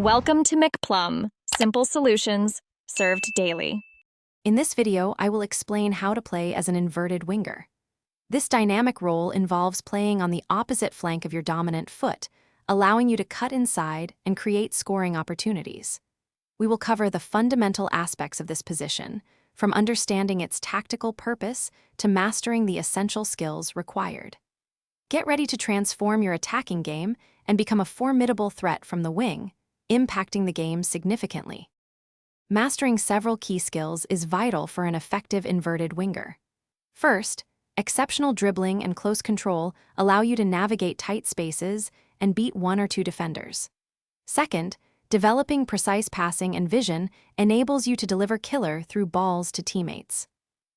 Welcome to McPlum, simple solutions served daily. In this video, I will explain how to play as an inverted winger. This dynamic role involves playing on the opposite flank of your dominant foot, allowing you to cut inside and create scoring opportunities. We will cover the fundamental aspects of this position, from understanding its tactical purpose to mastering the essential skills required. Get ready to transform your attacking game and become a formidable threat from the wing, impacting the game significantly. Mastering several key skills is vital for an effective inverted winger. First, exceptional dribbling and close control allow you to navigate tight spaces and beat one or two defenders. Second, developing precise passing and vision enables you to deliver killer through balls to teammates.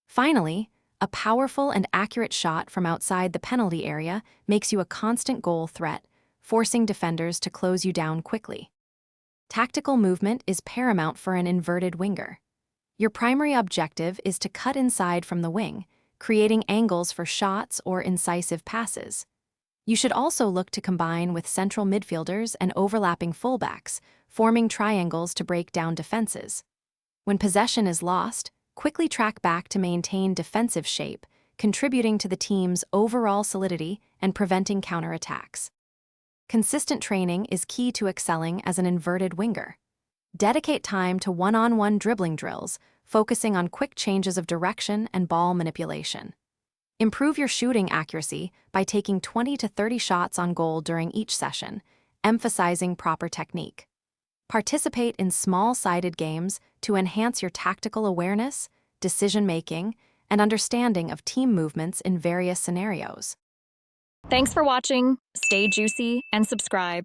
Finally, a powerful and accurate shot from outside the penalty area makes you a constant goal threat, forcing defenders to close you down quickly. Tactical movement is paramount for an inverted winger. Your primary objective is to cut inside from the wing, creating angles for shots or incisive passes. You should also look to combine with central midfielders and overlapping fullbacks, forming triangles to break down defenses. When possession is lost, quickly track back to maintain defensive shape, contributing to the team's overall solidity and preventing counterattacks. Consistent training is key to excelling as an inverted winger. Dedicate time to one-on-one dribbling drills, focusing on quick changes of direction and ball manipulation. Improve your shooting accuracy by taking 20 to 30 shots on goal during each session, emphasizing proper technique. Participate in small-sided games to enhance your tactical awareness, decision-making, and understanding of team movements in various scenarios. Thanks for watching. Stay juicy and subscribe.